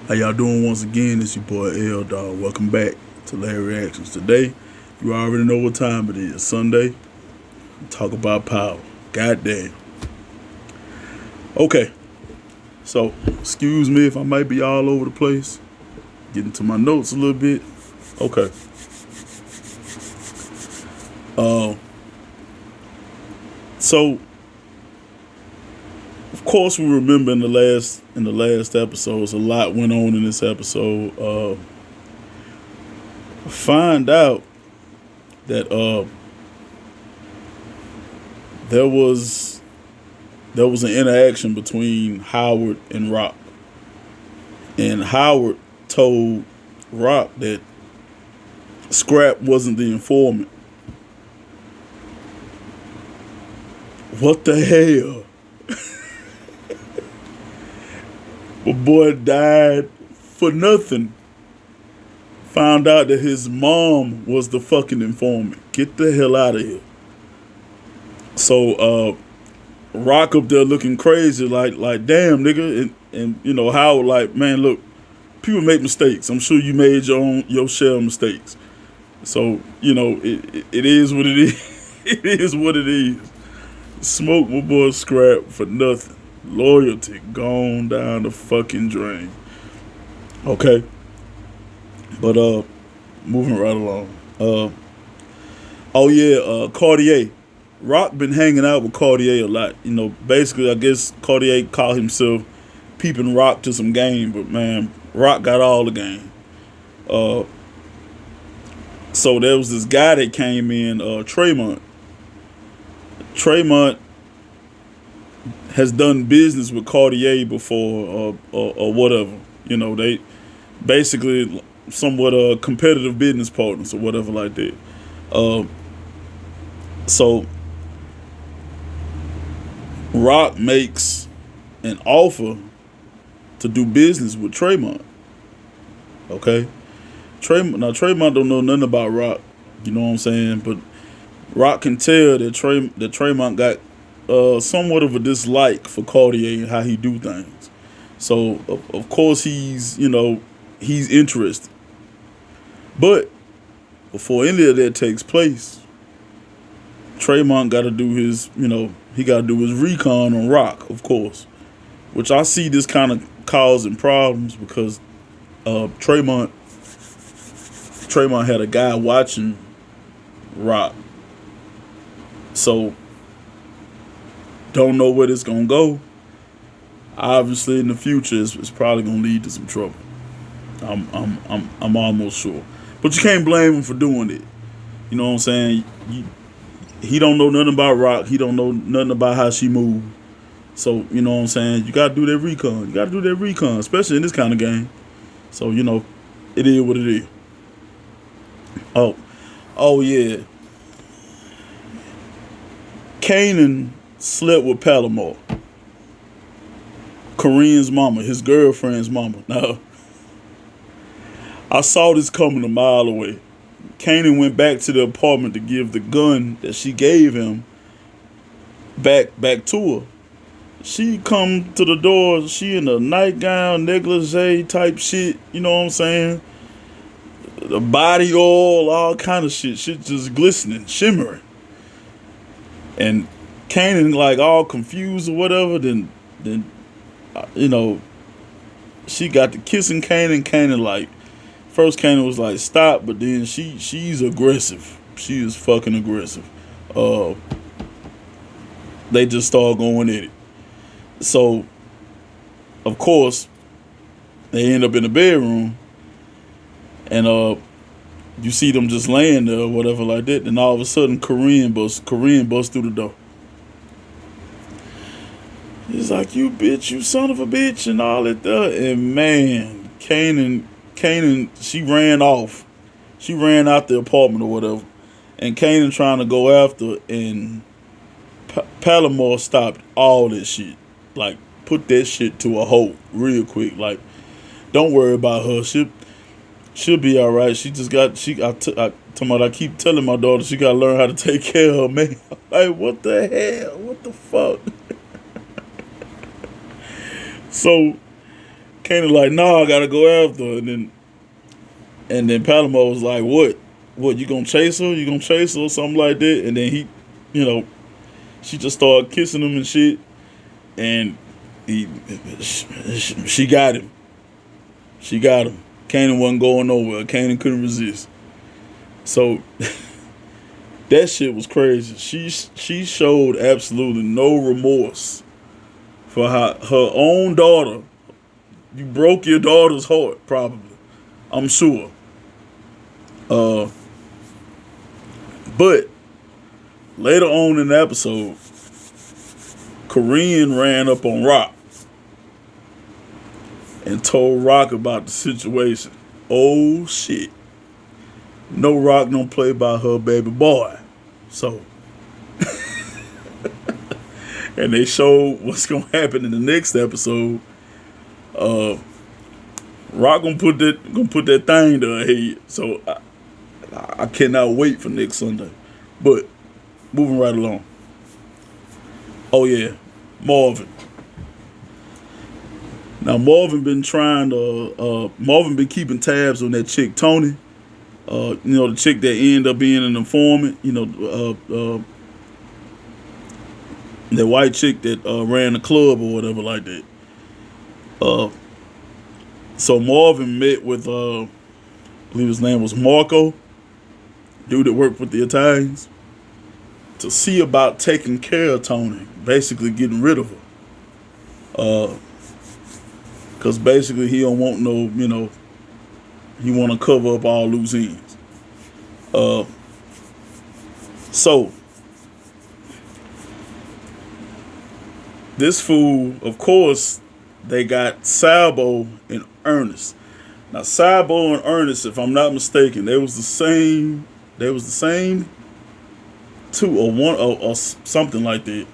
How y'all doing once again? It's your boy L Dog. Welcome back to Larry Reactions. Today, you already know what time it is. Sunday. Talk about power. Goddamn. Okay. So, excuse me if I might be all over the place. Getting to my notes a little bit. Okay. Uh so of course we remember in the last episodes a lot went on in this episode. Find out that there was an interaction between Howard and Rock. And Howard told Rock that Scrap wasn't the informant. What the hell? My boy died for nothing. Found out that his mom was the fucking informant. Get the hell out of here. So Rock up there looking crazy, like damn nigga, and you know Howard like, man, look, people make mistakes. I'm sure you made your share of mistakes. So you know it is what it is. It is what it is. Smoke my boy Scrap for nothing. Loyalty gone down the fucking drain. Okay, but moving right along. Oh yeah, Cartier. Rock been hanging out with Cartier a lot. You know, basically, I guess Cartier called himself peeping Rock to some game, but man, Rock got all the game. So there was this guy that came in, Tremont. Tremont has done business with Cartier before, or whatever. You know, they basically somewhat competitive business partners or whatever like that. So Rock makes an offer to do business with Tremont. Okay, Tremont don't know nothing about Rock. You know what I'm saying? But Rock can tell that Tremont got somewhat of a dislike for Cartier and how he do things. So of course he's interested. But before any of that takes place, Tremont got to do his recon on Rock, of course, which I see this kind of causing problems because Tremont had a guy watching Rock, so don't know where this gonna go. Obviously, in the future, it's probably gonna lead to some trouble. I'm almost sure, but you can't blame him for doing it. You know what I'm saying? He don't know nothing about Rock. He don't know nothing about how she move. So, you know what I'm saying? You got to do that recon. You got to do that recon, especially in this kind of game. So, you know, it is what it is. Oh yeah. Kanan slept with Palomar. Korean's mama, his girlfriend's mama. Now, I saw this coming a mile away. Kanan went back to the apartment to give the gun that she gave him back to her. She come to the door, she in a nightgown, negligee type shit, you know what I'm saying? The body oil, all kind of shit. Shit just glistening, shimmering. And Kanan like all confused or whatever, then you know, she got to kissing Kanan. Kanan like, first Kanan was like, stop, but then she's aggressive. She is fucking aggressive. They just start going at it. So, of course, they end up in the bedroom, and you see them just laying there or whatever like that. And all of a sudden, Korean busts through the door. He's like, "You bitch, you son of a bitch," and all that there. And man, Kanan, she ran off. She ran out the apartment or whatever. And Kanan trying to go after, and Palomar stopped all that shit. Like, put that shit to a halt real quick. Like, don't worry about her. She'll be all right. She just got, I keep telling my daughter she got to learn how to take care of her, man. Like, what the hell? What the fuck? So Kanan like, nah, I gotta go after her. And then Palomar was like, what? What, you gonna chase her? You gonna chase her or something like that? And then he, she just started kissing him and shit. And she got him. She got him. Kanan wasn't going nowhere. Kanan couldn't resist. So that shit was crazy. She showed absolutely no remorse for her own daughter. You broke your daughter's heart, probably. I'm sure. But later on in the episode, Korean ran up on Rock and told Rock about the situation. Oh shit. No, Rock don't play by her baby boy. So and they showed what's gonna happen in the next episode. Rock gonna put that thing to her head. So I cannot wait for next Sunday. But moving right along. Oh yeah, Marvin. Now Marvin been been keeping tabs on that chick Tony. The chick that ended up being an informant. That white chick that ran the club or whatever like that. So Marvin met with I believe his name was Marco, dude that worked with the Italians, to see about taking care of Tony, basically getting rid of her. Cause basically he don't want no, he want to cover up all loose ends. So this fool, of course, they got Sabo and Ernest. Now Sabo and Ernest, if I'm not mistaken, they was the same two or one or something like that.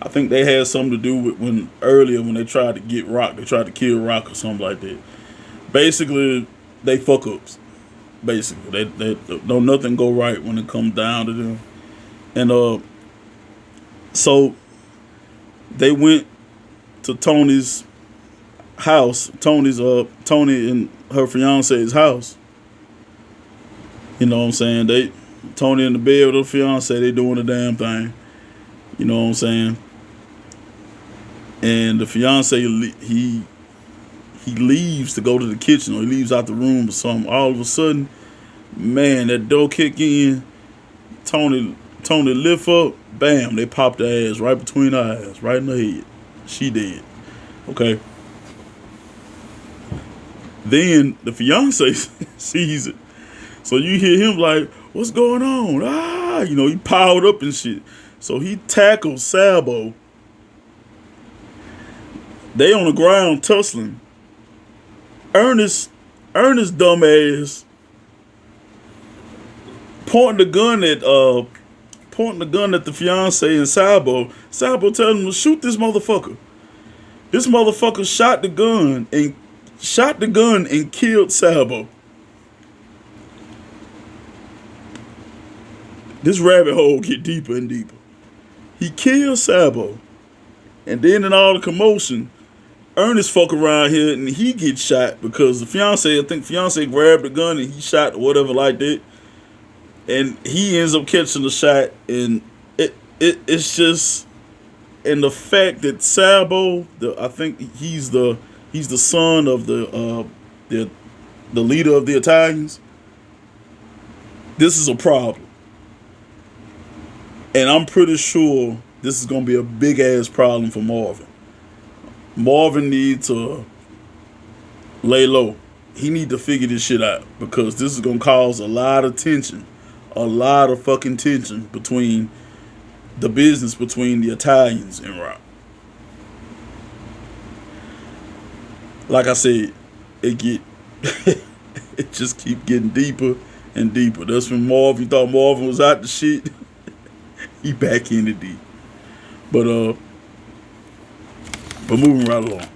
I think they had something to do with when they tried to get Rock, they tried to kill Rock or something like that. Basically, they fuck ups. Basically, they don't nothing go right when it comes down to them. And so they went to Tony's house, Tony and her fiance's house. You know what I'm saying? Tony in the bed with her fiance, they doing the damn thing. You know what I'm saying? And the fiance, he leaves to go to the kitchen, or he leaves out the room or something. All of a sudden, man, that door kick in. Tony lift up, bam, they popped her ass right between her eyes, right in the head. She dead. Okay. Then the fiance sees it. So you hear him like, what's going on? He piled up and shit. So he tackles Sabo. They on the ground tussling. Ernest dumbass pointing the gun at the fiance and Sabo. Sabo telling him to shoot this motherfucker. This motherfucker shot the gun and killed Sabo. This rabbit hole get deeper and deeper. He killed Sabo. And then in all the commotion, Ernest fuck around here and he gets shot because the fiance grabbed the gun and he shot or whatever like that. And he ends up catching the shot, and it's just, and the fact that Sabo, I think he's the son of the leader of the Italians. This is a problem. And I'm pretty sure this is going to be a big ass problem for Marvin. Marvin needs to lay low. He need to figure this shit out, because this is going to cause a lot of tension. A lot of fucking tension between the business between the Italians and Rock. Like I said, it just keep getting deeper and deeper. That's when Marvin thought Marvin was out the shit. He back in the deep. But moving right along.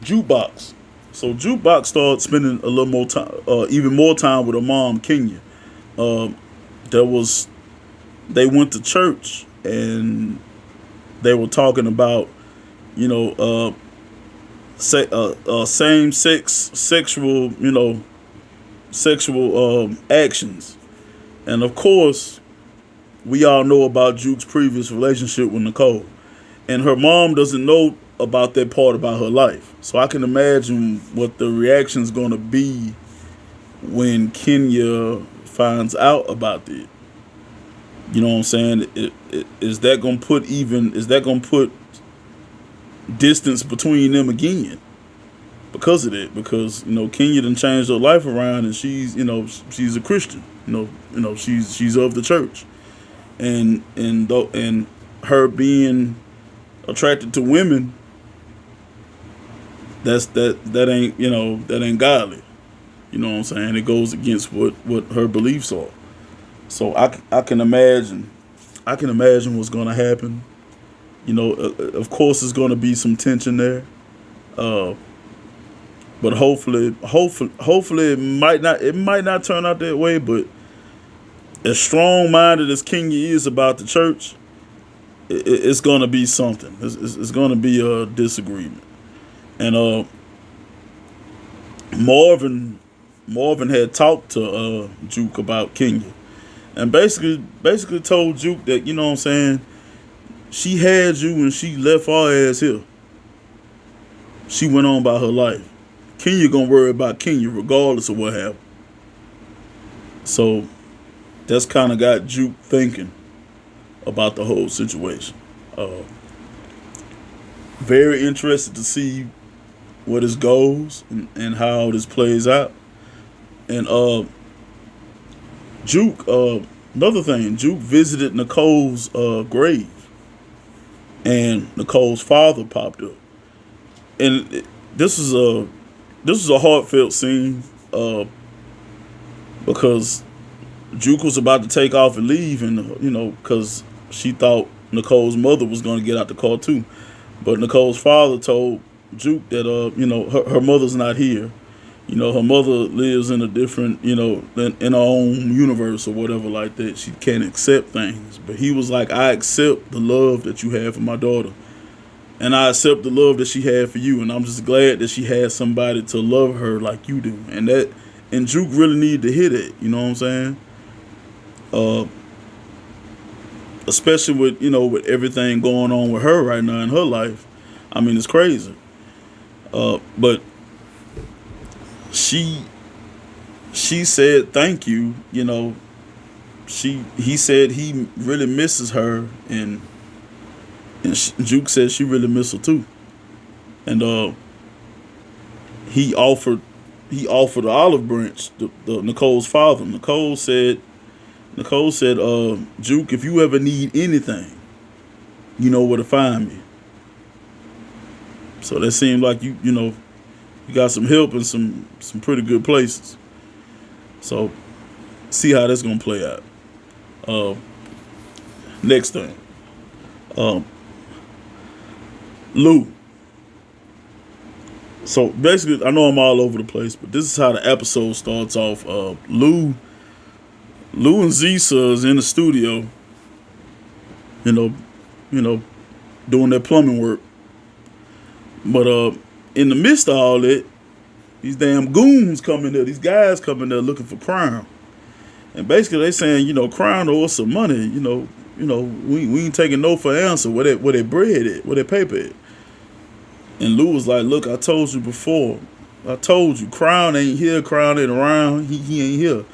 Jukebox. So Jukebox started spending a little more time, even more time with her mom, Kenya. They went to church and they were talking about, same sex sexual, sexual actions. And of course, we all know about Juke's previous relationship with Nicole. And her mom doesn't know about that part about her life. So I can imagine what the reaction is going to be when Kenya finds out about it. You know what I'm saying? Is that going to put distance between them again because of that? Because Kenya done changed her life around, and she's a Christian. She's of the church, and her being attracted to women, that ain't godly. You know what I'm saying? It goes against what her beliefs are. So I can imagine what's going to happen. Of course, there's going to be some tension there, but hopefully, it might not turn out that way. But as strong-minded as Kenya is about the church, it's going to be something. It's going to be a disagreement, and Marvin had talked to Juke about Kenya, and basically told Juke that, you know what I'm saying, she had you and she left our ass here. She went on about her life. Kenya gonna worry about Kenya regardless of what happened. So that's kind of got Juke thinking about the whole situation. Very interested to see where this goes and how this plays out. And Juke, another thing, Juke visited Nicole's grave, and Nicole's father popped up. And this is a heartfelt scene, because Juke was about to take off and leave, and because she thought Nicole's mother was going to get out the car too, but Nicole's father told Juke that her mother's not here. Her mother lives in a different, in her own universe or whatever like that. She can't accept things. But he was like, I accept the love that you have for my daughter. And I accept the love that she had for you. And I'm just glad that she had somebody to love her like you do. And Juke really needed to hear that. You know what I'm saying? Especially with, with everything going on with her right now in her life. I mean, it's crazy. But she said thank you. He said he really misses her, and Juke said she really misses her too. And he offered the olive branch, the Nicole's father. Nicole said, Juke, if you ever need anything, you know where to find me. So that seemed like you got some help in some pretty good places. So see how that's gonna play out. Next thing, Lou. So basically, I know I'm all over the place, but this is how the episode starts off. Lou and Zisa is in the studio, doing their plumbing work. But in the midst of all that, these damn goons come in there. These guys come in there looking for Crown, and basically they saying, Crown owe us some money. We ain't taking no for an answer. Where they bread at? Where they paper at? And Lou was like, look, I told you before. I told you, Crown ain't here. Crown ain't around. He ain't here.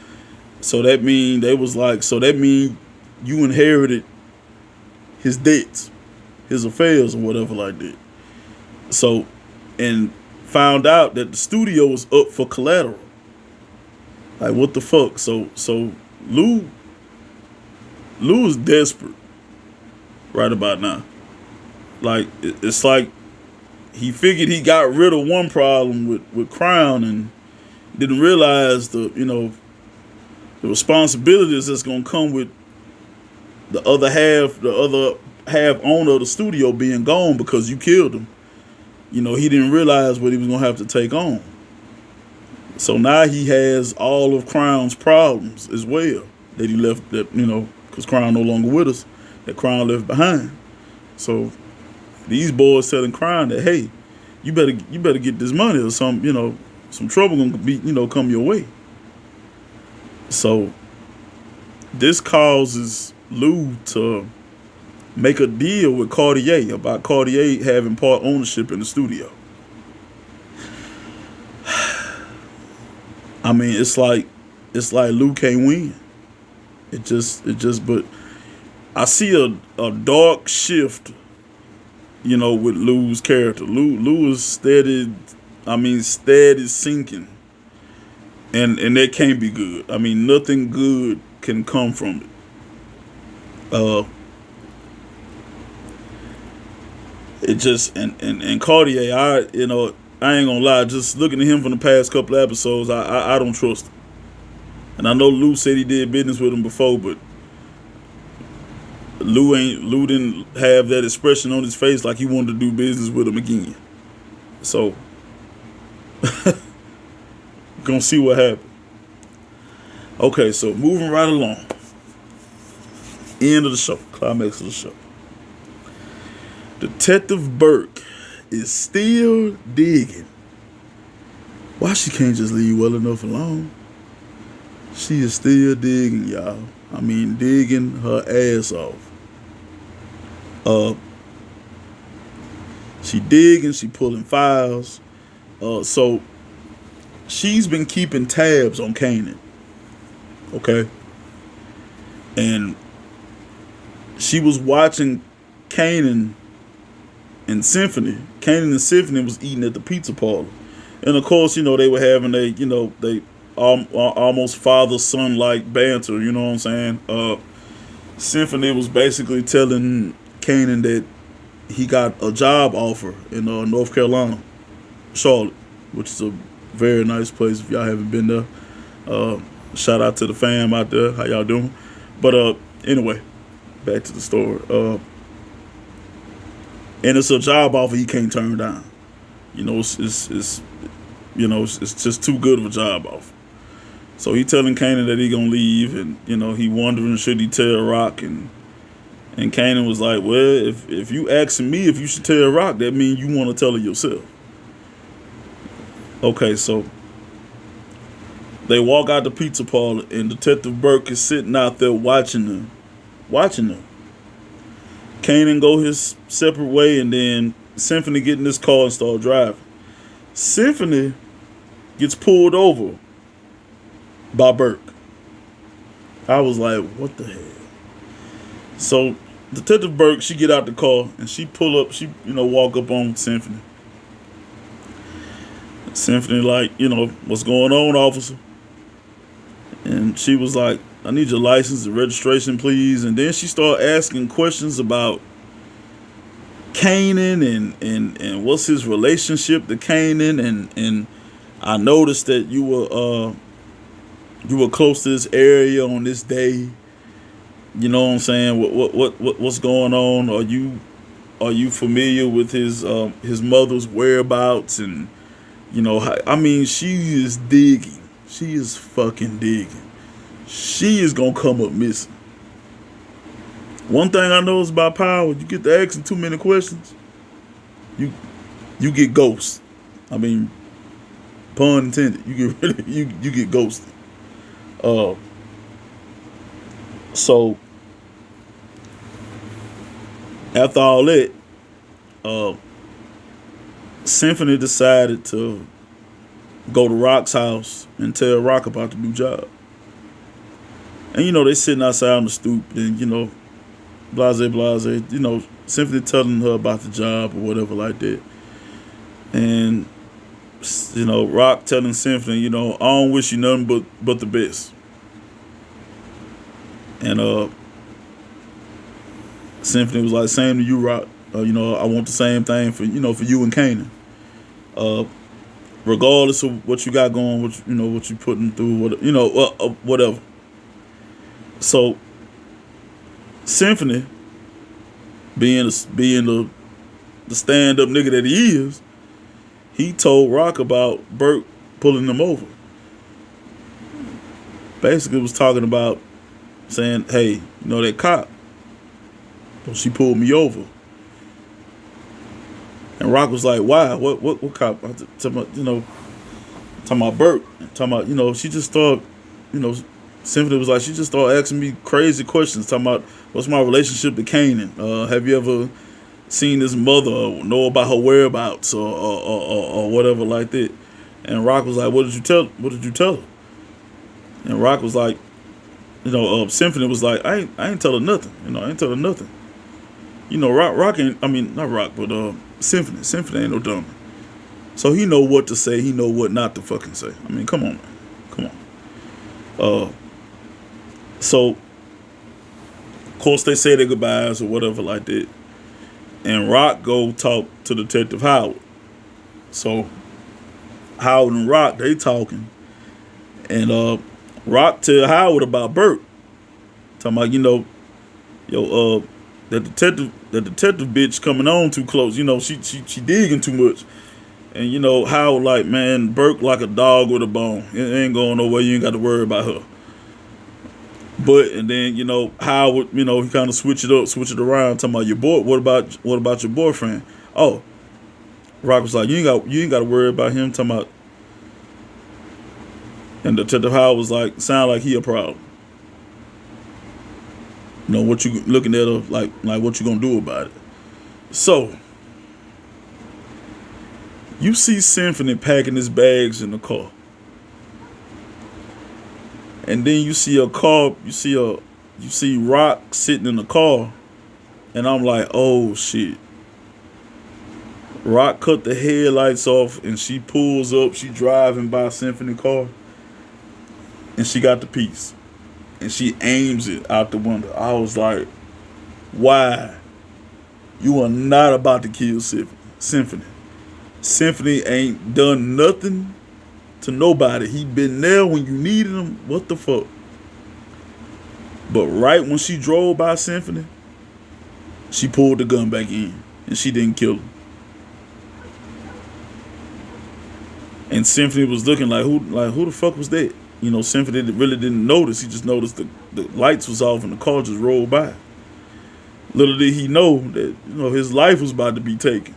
So that mean you inherited his debts, his affairs, or whatever like that. So, and found out that the studio was up for collateral. Like, what the fuck? So Lou is desperate right about now. Like, it's like he figured he got rid of one problem with Crown and didn't realize the responsibilities that's gonna come with the other half owner of the studio being gone because you killed him. He didn't realize what he was gonna have to take on. So now he has all of Crown's problems as well that he left, because Crown no longer with us, that Crown left behind. So these boys telling Crown that, hey, you better get this money or some trouble gonna be come your way. So this causes Lou to make a deal with Cartier about Cartier having part ownership in the studio. I mean, it's like Lou can't win. But I see a dark shift, with Lou's character. Lou is steady. I mean, steady sinking, and that can't be good. I mean, nothing good can come from it. It just and Cartier, I ain't gonna lie. Just looking at him from the past couple of episodes, I don't trust him. And I know Lou said he did business with him before, but Lou didn't have that expression on his face like he wanted to do business with him again. So gonna see what happens. Okay, so moving right along. End of the show. Climax of the show. Detective Burke is still digging. Why she can't just leave well enough alone? She is still digging, y'all. I mean, digging her ass off. She digging, she pulling files. So she's been keeping tabs on Kanan. Okay? And she was watching Kanan and Symphony. Kanan and Symphony was eating at the pizza parlor. And of course, they were having they almost father-son like banter, you know what I'm saying? Symphony was basically telling Kanan that he got a job offer in North Carolina, Charlotte, which is a very nice place if y'all haven't been there. Shout out to the fam out there. How y'all doing? But anyway, back to the story. And it's a job offer he can't turn down. It's just too good of a job offer. So he telling Kanan that he gonna leave, and he wondering should he tell Rock, and Kanan was like, well, if you asking me if you should tell Rock, that means you want to tell her yourself. Okay, so they walk out the pizza parlor, and Detective Burke is sitting out there watching them. Kanan go his separate way, and then Symphony get in this car and start driving. Symphony gets pulled over by Burke. I was like, what the hell? So Detective Burke, she get out the car and she pull up, she walk up on Symphony. Symphony like, what's going on, officer? And she was like, I need your license and registration, please. And then she started asking questions about Kanan and what's his relationship to Kanan, and I noticed that you were close to this area on this day. You know what I'm saying? What's going on? Are you familiar with his mother's whereabouts? And I mean, she is digging. She is fucking digging. She is gonna come up missing. One thing I know is about power: you get to asking too many questions, you get ghosted. I mean, pun intended. You get ghosted. So after all that, Symphony decided to go to Rock's house and tell Rock about the new job. And they sitting outside on the stoop, and blase, Symphony telling her about the job or whatever like that. And Rock telling Symphony, I don't wish you nothing but the best. And Symphony was like, same to you, Rock. I want the same thing for you and Kanan. Regardless of what you got going, what you putting through, whatever. So Symphony, being the stand-up nigga that he is, he told Rock about Burke pulling him over. Basically was talking about saying, hey, that cop, she pulled me over. And Rock was like, why? What cop? I talking about, talking about Burke. Talking about, she just started, Symphony was like, she just started asking me crazy questions. Talking about, what's my relationship to Kanan? Have you ever seen his mother or know about her whereabouts or whatever like that? And Rock was like, what did you tell her? And Rock was like, Symphony was like, I ain't tell her nothing. I ain't tell her nothing. Rock ain't, I mean, not Rock, but Symphony ain't no dummy. So he know what to say, he know what not to fucking say. I mean, come on, man. Come on. So, of course, they say their goodbyes or whatever like that. And Rock go talk to Detective Howard. So, Howard and Rock, they talking. And Rock tell Howard about Burke. Talking about, that detective bitch coming on too close. She digging too much. And Howard like, man, Burke like a dog with a bone. It ain't going nowhere. You ain't got to worry about her. But and then Howard, he kind of switch it around. Talking about your boy. What about your boyfriend? Oh, Rock was like, you ain't got to worry about him. Talking about, and Detective Howard was like, sound like he a problem. What you looking at her like what you gonna do about it? So you see Symphony packing his bags in the car. And then you see you see Rock sitting in the car, and I'm like, oh shit. Rock cut the headlights off and she pulls up, she driving by Symphony car, and she got the piece. And she aims it out the window. I was like, why? You are not about to kill Symphony. Symphony ain't done nothing to nobody. He been there when you needed him. What the fuck? But right when she drove by Symphony, she pulled the gun back in. And she didn't kill him. And Symphony was looking like who the fuck was that? Symphony really didn't notice. He just noticed the lights was off and the car just rolled by. Little did he know that his life was about to be taken.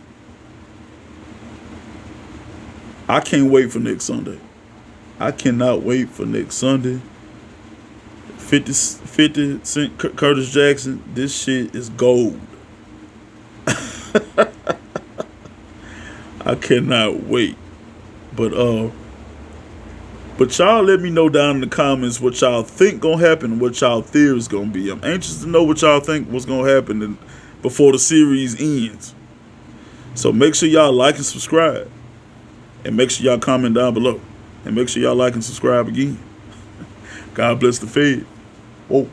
I can't wait for next Sunday. I cannot wait for next Sunday. 50 Cent, Curtis Jackson. This shit is gold. I cannot wait. But y'all let me know down in the comments what y'all think gonna happen, what y'all theories gonna be. I'm anxious to know what y'all think what's gonna happen before the series ends. So make sure y'all like and subscribe. And make sure y'all comment down below. And make sure y'all like and subscribe again. God bless the Fed. Whoa.